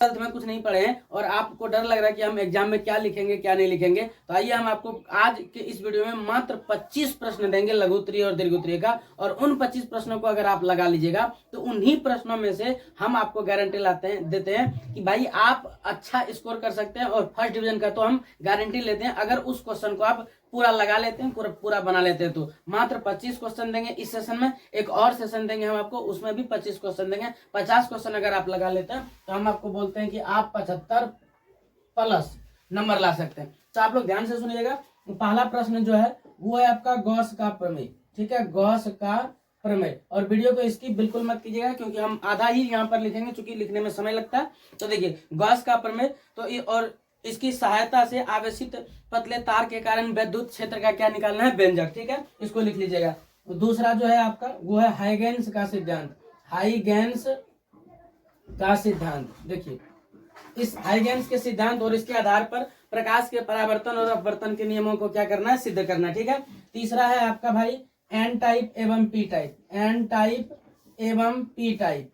Twelfth में कुछ नहीं पढ़े हैं और आपको डर लग रहा है कि हम एग्जाम में क्या लिखेंगे क्या नहीं लिखेंगे, तो आइए हम आपको आज के इस वीडियो में मात्र 25 प्रश्न देंगे लघु उत्तरीय और दीर्घ उत्तरीय का। और उन 25 प्रश्नों को अगर आप लगा लीजिएगा तो उन्हीं प्रश्नों में से हम आपको गारंटी देते हैं कि भाई आप अच्छा स्कोर कर सकते हैं और फर्स्ट डिवीजन का तो हम गारंटी लेते हैं अगर उस क्वेश्चन को आप पूरा लगा लेते हैं, पूरा बना लेते हैं। तो मात्र 25 क्वेश्चन देंगे इस सेशन में। एक और सेशन देंगे हम आपको, उसमें भी 25 क्वेश्चन देंगे। 50 क्वेश्चन अगर आप लगा लेते हैं तो हम आपको बोलते हैं कि आप 75 प्लस नंबर ला सकते हैं। तो आप लोग ध्यान से सुनिएगा। पहला प्रश्न जो है वो है आपका गॉस का प्रमेय। ठीक है, गॉस का प्रमेय। और वीडियो को इसकी बिल्कुल मत कीजिएगा क्योंकि हम आधा ही यहाँ पर लिखेंगे, चूंकि लिखने में समय लगता है। तो देखिए गॉस का प्रमेय, तो और इसकी सहायता से आवेशित पतले तार के कारण विद्युत क्षेत्र का क्या निकालना है, व्यंजक। ठीक है, इसको लिख लीजिएगा। दूसरा जो है आपका वो है हाइगेन्स का सिद्धांत। हाइगेन्स का सिद्धांत, देखिए इस हाइगेन्स के सिद्धांत और इसके आधार पर प्रकाश के परावर्तन और अपवर्तन के नियमों को क्या करना है, सिद्ध करना है। ठीक है, तीसरा है आपका भाई एन टाइप एवं पी टाइप। एन टाइप एवं पी टाइप।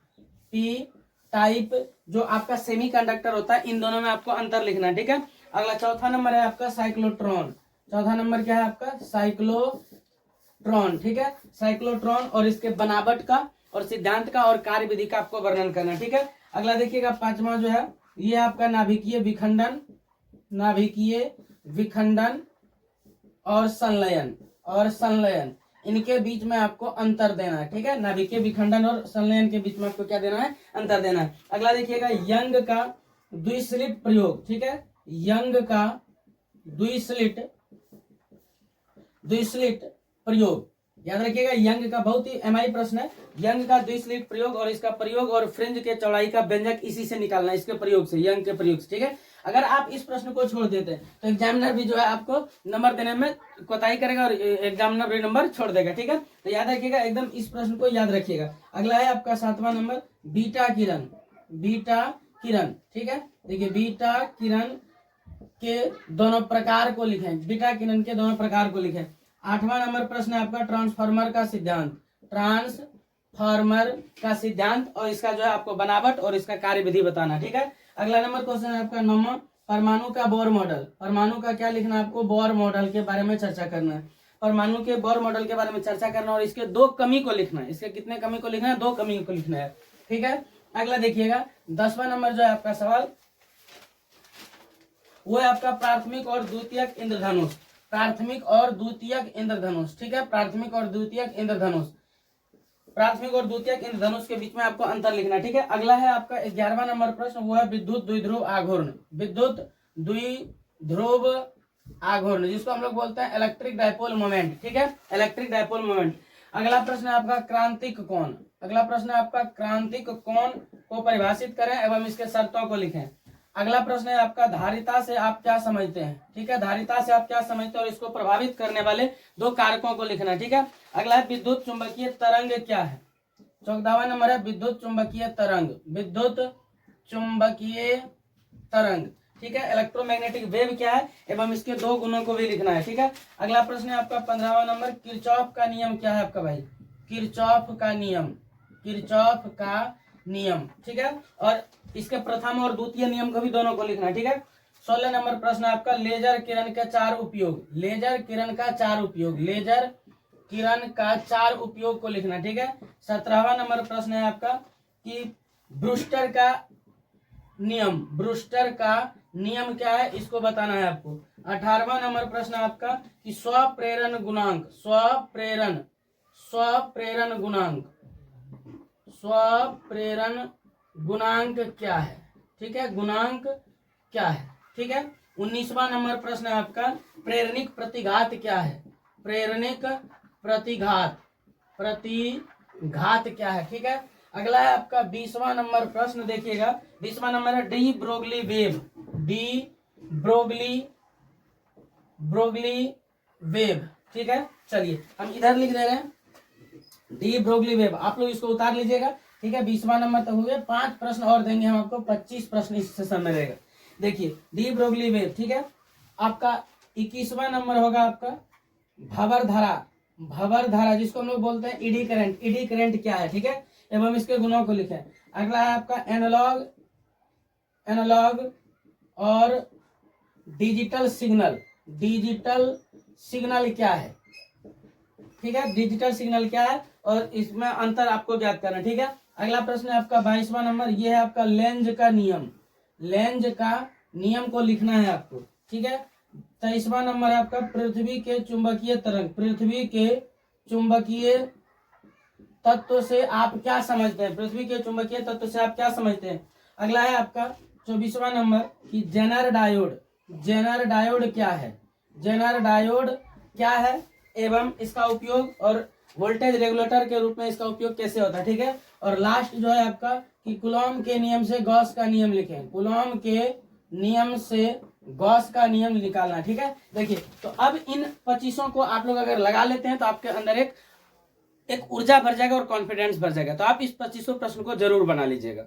पी टाइप जो आपका सेमीकंडक्टर होता है, इन दोनों में आपको अंतर लिखना है। ठीक है, अगला चौथा नंबर है आपका साइक्लोट्रॉन। चौथा नंबर क्या है आपका, साइक्लोट्रॉन। ठीक है, साइक्लोट्रॉन और इसके बनावट का और सिद्धांत का और कार्य विधि का आपको वर्णन करना। ठीक है, अगला देखिएगा पांचवा जो है ये आपका नाभिकीय विखंडन। नाभिकीय विखंडन और संलयन। और संलयन, इनके बीच में आपको अंतर देना है। ठीक है, नाभिकीय विखंडन और संलयन के बीच में आपको क्या देना है, अंतर देना है। अगला देखिएगा यंग का द्विस्लिट प्रयोग। ठीक है, यंग का द्विस्लिट प्रयोग याद रखिएगा। यंग का बहुत ही एमआई प्रश्न है। यंग का द्विस्लिट प्रयोग और इसका प्रयोग और फ्रिंज के चौड़ाई का व्यंजक इसी से निकालना है, इसके प्रयोग से, यंग के प्रयोग से। ठीक है, अगर आप इस प्रश्न को छोड़ देते हैं तो एग्जामिनर भी जो है आपको नंबर देने में कोताही करेगा और एग्जामिनर भी नंबर छोड़ देगा। ठीक है, तो याद रखिएगा, एकदम इस प्रश्न को याद रखिएगा। अगला है आपका सातवां नंबर बीटा किरण। बीटा किरण, ठीक है, देखिए बीटा किरण के दोनों प्रकार को लिखें। बीटा किरण के दोनों प्रकार को लिखें। आठवां नंबर प्रश्न है आपका ट्रांसफार्मर का सिद्धांत। ट्रांसफार्मर का सिद्धांत और इसका जो है आपको बनावट और इसका कार्य विधि बताना। ठीक है, अगला नंबर क्वेश्चन है आपका 9वां परमाणु का बोर मॉडल। परमाणु का क्या लिखना है आपको, बोर मॉडल के बारे में चर्चा करना है। परमाणु के बोर मॉडल के बारे में चर्चा करना और इसके 2 कमी को लिखना है। इसके कितने कमी को लिखना है, 2 कमी को लिखना है। ठीक है, अगला देखिएगा 10वां नंबर जो है आपका सवाल वो है आपका प्राथमिक और द्वितीयक इंद्रधनुष। प्राथमिक और द्वितीयक इंद्रधनुष। ठीक है, प्राथमिक और द्वितीयक इंद्रधनुष। प्राथमिक और द्वितीयक इंद्रधनुष के बीच में आपको अंतर लिखना। ठीक है, अगला है आपका 11वां नंबर प्रश्न वो है विद्युत द्विध्रुव आघूर्ण। विद्युत द्विध्रुव आघूर्ण जिसको हम लोग बोलते हैं इलेक्ट्रिक डायपोल मोमेंट। ठीक है, इलेक्ट्रिक डायपोल मोमेंट। अगला प्रश्न है आपका क्रांतिक कोण। अगला प्रश्न है आपका क्रांतिक कोण को परिभाषित करें एवं इसके शर्तों को लिखें। अगला प्रश्न है आपका धारिता से आप क्या समझते हैं। ठीक है, धारिता से आप क्या समझते हैं और इसको प्रभावित करने वाले 2 कारकों को लिखना। ठीक है, अगला है विद्युत चुंबकीय तरंग क्या है। 14वां नंबर है विद्युत चुंबकीय तरंग। विद्युत चुंबकीय तरंग, ठीक है, इलेक्ट्रोमैग्नेटिक वेव क्या है एवं इसके 2 गुणों को भी लिखना है। ठीक है, अगला प्रश्न है आपका 15वां नंबर किरचॉफ का नियम क्या है आपका भाई, किरचॉफ का नियम। किरचॉफ का नियम, ठीक है, और इसके प्रथम और द्वितीय नियम को भी दोनों को लिखना है। ठीक है, 16 नंबर प्रश्न आपका लेजर किरण के 4 उपयोग। लेजर किरण का 4 उपयोग। लेजर किरण का 4 उपयोग को लिखना। ठीक है, 17वां नंबर प्रश्न है आपका कि ब्रूस्टर का नियम। ब्रूस्टर का नियम क्या है इसको बताना है आपको। 18वां नंबर प्रश्न आपका कि स्वप्रेरण गुणांक। स्वप्रेरण गुणांक। स्वप्रेरण गुणांक क्या है। ठीक है, गुणांक क्या है। ठीक है, 19वां नंबर प्रश्न है आपका प्रेरणिक प्रतिघात क्या है। प्रेरणिक प्रतिघात क्या है। ठीक है, अगला है आपका 20वां नंबर प्रश्न। देखिएगा 20वां नंबर है de Broglie wave. De Broglie wave. ठीक है, चलिए हम इधर लिख दे रहे हैं डी ब्रोगली वेव, आप लोग इसको उतार लीजिएगा। ठीक है, 20वां नंबर तक हो गया। 5 प्रश्न और देंगे हम आपको, 25 प्रश्न इस सेशन में रहेगा। देखिए डी ब्रोगली वेव। ठीक है, आपका 21वां नंबर होगा आपका भंवर धारा। भंवर धारा जिसको हम लोग बोलते हैं ईडी करंट। ईडी करंट क्या है। ठीक है, एवं इसके गुणों को लिखें। अगला है आपका एनालॉग और डिजिटल सिग्नल। डिजिटल सिग्नल क्या है, ठीक है, डिजिटल सिग्नल क्या है और इसमें अंतर आपको ज्ञात करना है, ठीक है। अगला प्रश्न है आपका 22वां नंबर, ये है आपका लेंज का नियम। लेंज का नियम को लिखना है आपको, ठीक है। 23वां नंबर है आपका पृथ्वी के चुंबकीय तरंग। पृथ्वी के चुंबकीय तत्व से आप क्या समझते हैं, पृथ्वी के चुंबकीय तत्व से आप क्या समझते हैं। अगला है आपका 24वां नंबर कि जेनर डायोड। जेनर डायोड क्या है, जेनर डायोड क्या है एवं इसका उपयोग और वोल्टेज रेगुलेटर के रूप में इसका उपयोग कैसे होता है, ठीक है। और लास्ट जो है आपका कि कूलॉम के नियम से गॉस का नियम लिखें। कूलॉम के नियम से गॉस का नियम निकालना, ठीक है। देखिए तो अब इन 25 को आप लोग अगर लगा लेते हैं तो आपके अंदर एक ऊर्जा भर जाएगा और कॉन्फिडेंस भर जाएगा। तो आप इस 25 प्रश्न को जरूर बना लीजिएगा।